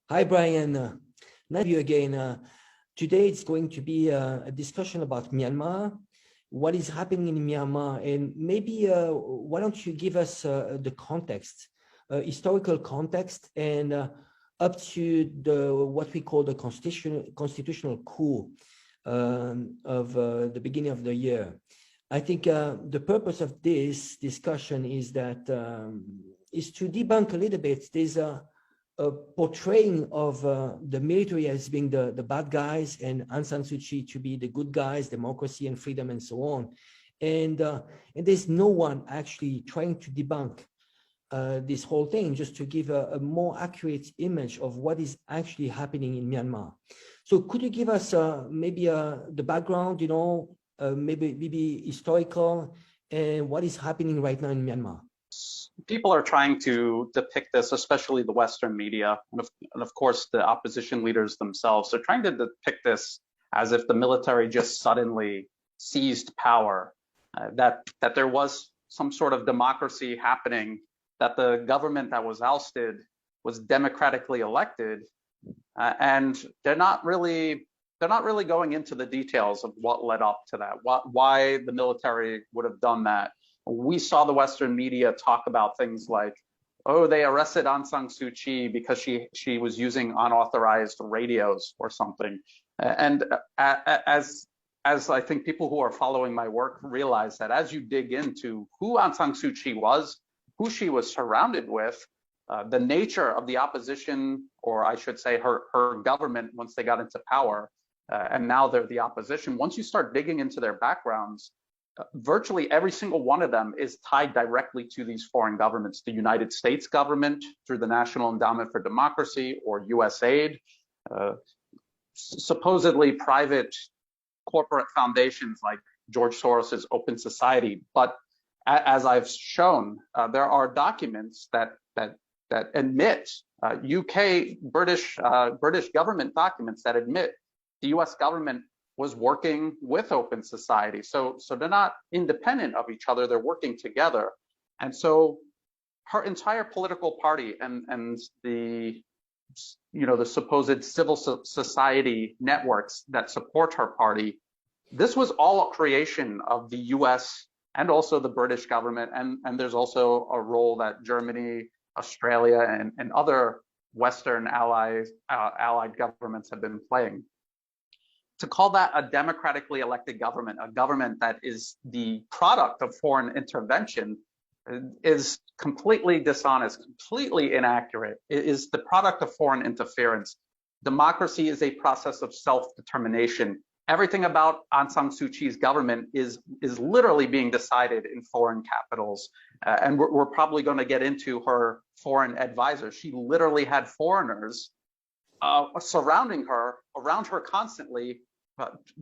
Hi, Brian. Nice to you again. Today it's going to be a discussion about Myanmar, what is happening in Myanmar, and maybe why don't you give us the context, historical context, and up to the what we call the constitutional coup of the beginning of the year. I think the purpose of this discussion is that is to debunk a little bit. There's a portraying of the military as being the bad guys and Aung San Suu Kyi to be the good guys, democracy and freedom and so on. And there's no one actually trying to debunk this whole thing, just to give a more accurate image of what is actually happening in Myanmar. So could you give us maybe the background, maybe historical, and what is happening right now in Myanmar? People are trying to depict this, especially the Western media, and of course the opposition leaders themselves. They're trying to depict this as if the military just suddenly seized power, that there was some sort of democracy happening, that the government that was ousted was democratically elected, and they're not really going into the details of what led up to that, why the military would have done that. We saw the Western media talk about things like, oh, they arrested Aung San Suu Kyi because she was using unauthorized radios or something. And as I think people who are following my work realize, that as you dig into who Aung San Suu Kyi was, who she was surrounded with, the nature of the opposition, or I should say her government once they got into power, and now they're the opposition. Once you start digging into their backgrounds, virtually every single one of them is tied directly to these foreign governments, the United States government through the National Endowment for Democracy or USAID, supposedly private corporate foundations like George Soros's Open Society. But as I've shown, there are documents that admit UK British government documents that admit the US government was working with Open Society. So they're not independent of each other, they're working together. And so her entire political party and the supposed civil society networks that support her party, this was all a creation of the US and also the British government. And there's also a role that Germany, Australia, and other Western allied governments have been playing. To call that a democratically elected government, a government that is the product of foreign intervention, is completely dishonest, completely inaccurate. It is the product of foreign interference. Democracy is a process of self-determination. Everything about Aung San Suu Kyi's government is literally being decided in foreign capitals. And we're probably going to get into her foreign advisors. She literally had foreigners surrounding her, around her constantly,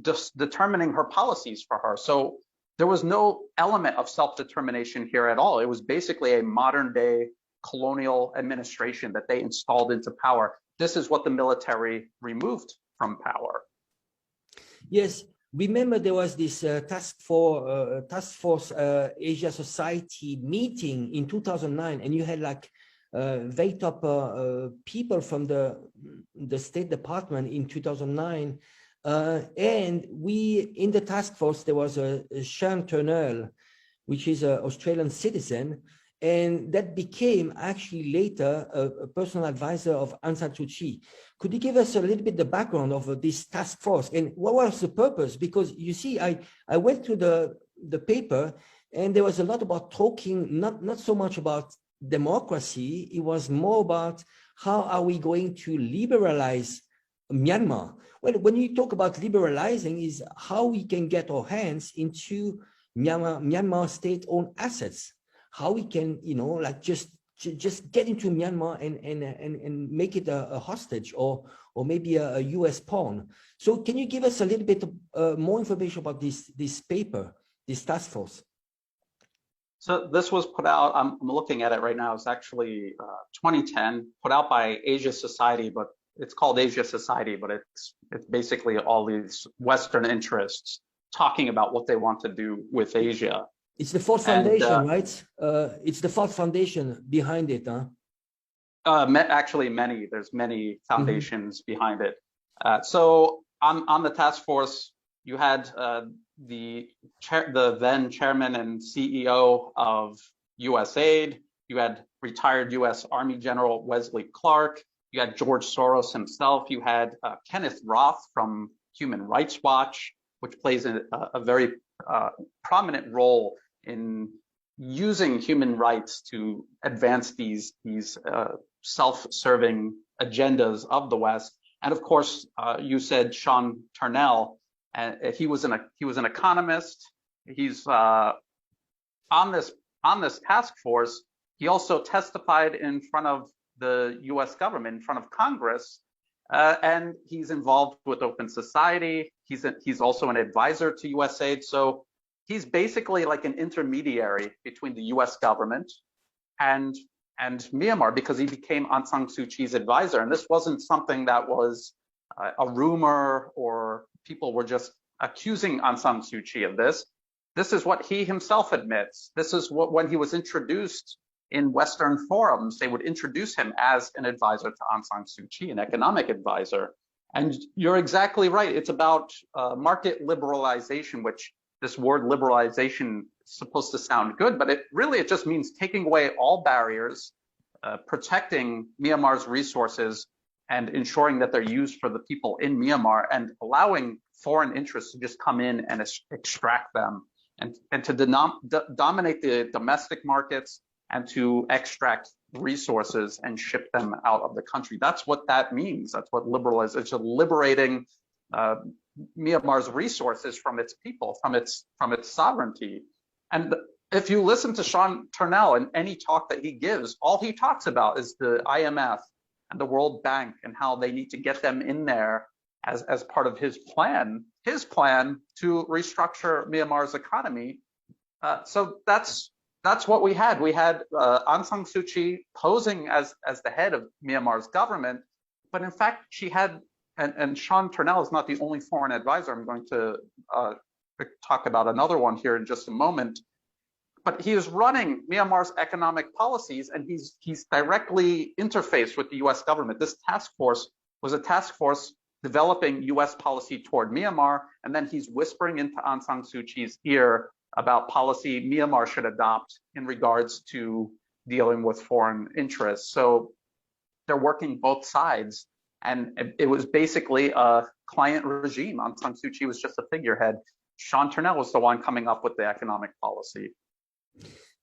just determining her policies for her. So there was no element of self-determination here at all. It was basically a modern day colonial administration that they installed into power. This is what the military removed from power. Yes, remember there was this task force Asia Society meeting in 2009, and you had like very top people from the State Department in 2009, and in the task force there was a Sean Turnell, which is an Australian citizen, and that became actually later a personal advisor of Aung San Suu Kyi. Could you give us a little bit the background of this task force and what was the purpose? Because you see, I went through the paper, and there was a lot about talking, not so much about democracy. It was more about how are we going to liberalize Myanmar. Well, when you talk about liberalizing, is how we can get our hands into Myanmar state-owned assets. How we can, like just get into Myanmar and make it a hostage or maybe a US pawn. So can you give us a little bit more information about this paper, this task force? So this was put out, I'm looking at it right now, it's actually 2010, put out by Asia Society, but it's called Asia Society, but it's basically all these Western interests talking about what they want to do with Asia. It's the Ford Foundation, right? It's the Ford Foundation behind it, huh? Actually, there's many foundations behind it. So on the task force, you had the then chairman and CEO of USAID. You had retired U.S. Army General Wesley Clark. You had George Soros himself. You had Kenneth Roth from Human Rights Watch, which plays a very prominent role in using human rights to advance these self-serving agendas of the West. And of course, you said Sean Turnell, and he was an economist. He's on this task force. He also testified in front of the U.S. government, in front of Congress, and he's involved with Open Society. He's also an advisor to USAID. So he's basically like an intermediary between the U.S. government and Myanmar, because he became Aung San Suu Kyi's advisor. And this wasn't something that was a rumor or people were just accusing Aung San Suu Kyi of this. This is what he himself admits. This is what, when he was introduced in Western forums, they would introduce him as an advisor to Aung San Suu Kyi, an economic advisor. And you're exactly right. It's about market liberalization, which this word liberalization is supposed to sound good, but it just means taking away all barriers, protecting Myanmar's resources and ensuring that they're used for the people in Myanmar, and allowing foreign interests to just come in and extract them, and to dominate the domestic markets and to extract resources and ship them out of the country. That's what that means. That's what liberalization. It's liberating Myanmar's resources from its people, from its sovereignty. And if you listen to Sean Turnell in any talk that he gives, all he talks about is the IMF and the World Bank and how they need to get them in there as part of his plan to restructure Myanmar's economy. So that's what we had. We had Aung San Suu Kyi posing as the head of Myanmar's government, but in fact she had, and Sean Turnell is not the only foreign advisor. I'm going to talk about another one here in just a moment. But he is running Myanmar's economic policies, and he's directly interfaced with the U.S. government. This task force was a task force developing U.S. policy toward Myanmar, and then he's whispering into Aung San Suu Kyi's ear about policy Myanmar should adopt in regards to dealing with foreign interests. So they're working both sides. And it was basically a client regime. Aung San Suu Kyi was just a figurehead. Sean Turnell was the one coming up with the economic policy.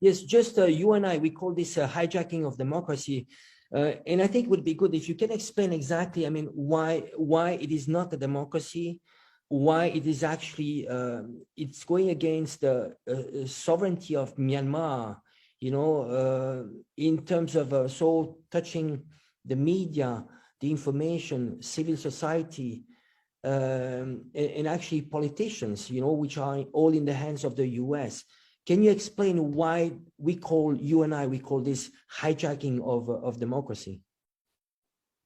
Yes, just you and I, we call this hijacking of democracy. And I think it would be good if you can explain exactly, I mean, why it is not a democracy, why it is actually, it's going against the sovereignty of Myanmar, you know, in terms of so touching the media, the information, civil society, and actually politicians, you know, which are all in the hands of the US. Can you explain why we call this hijacking of democracy?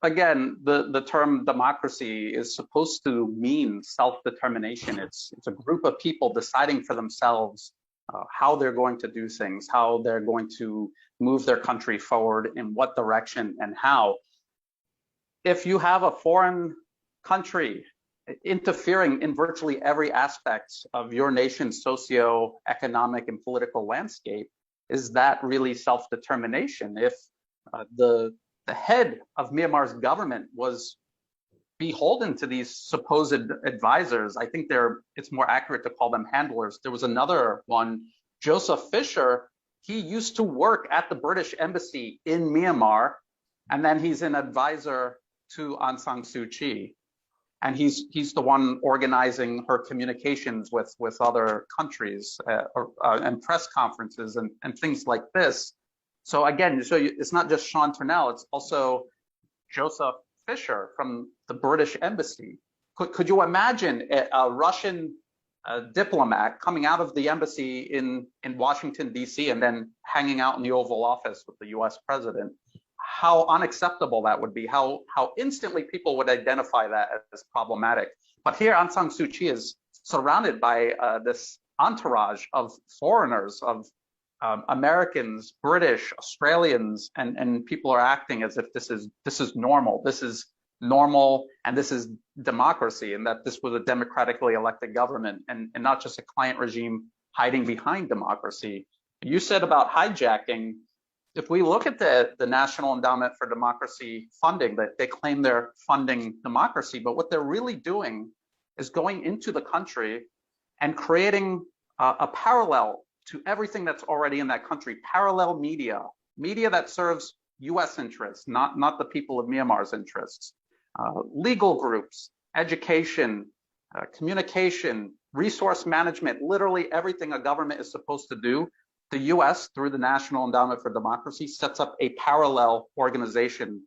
Again, the term democracy is supposed to mean self-determination. It's a group of people deciding for themselves how they're going to do things, how they're going to move their country forward, in what direction and how. If you have a foreign country interfering in virtually every aspect of your nation's socio-economic and political landscape, is that really self-determination? If the head of Myanmar's government was beholden to these supposed advisors, I think it's more accurate to call them handlers. There was another one, Joseph Fisher. He used to work at the British Embassy in Myanmar, and then he's an advisor to Aung San Suu Kyi. And he's the one organizing her communications with other countries and press conferences and things like this. So again, it's not just Sean Turnell, it's also Joseph Fisher from the British Embassy. Could you imagine a Russian diplomat coming out of the embassy in Washington, D.C. and then hanging out in the Oval Office with the U.S. president? How unacceptable that would be, how instantly people would identify that as problematic. But here Aung San Suu Kyi is surrounded by this entourage of foreigners, of Americans, British, Australians, and people are acting as if this is normal. This is normal, and this is democracy, and that this was a democratically elected government, and not just a client regime hiding behind democracy. You said about hijacking. If we look at the National Endowment for Democracy funding, that they claim they're funding democracy, but what they're really doing is going into the country and creating a parallel to everything that's already in that country, parallel media that serves US interests, not the people of Myanmar's interests, legal groups, education, communication, resource management, literally everything a government is supposed to do. The US, through the National Endowment for Democracy, sets up a parallel organization.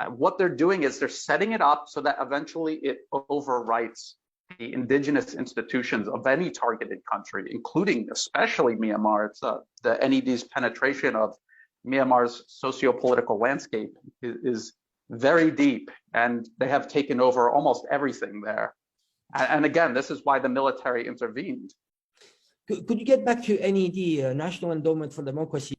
What they're doing is they're setting it up so that eventually it overwrites the indigenous institutions of any targeted country, including especially Myanmar. It's the NED's penetration of Myanmar's socio-political landscape is very deep, and they have taken over almost everything there. And again, this is why the military intervened. Could you get back to NED, National Endowment for Democracy?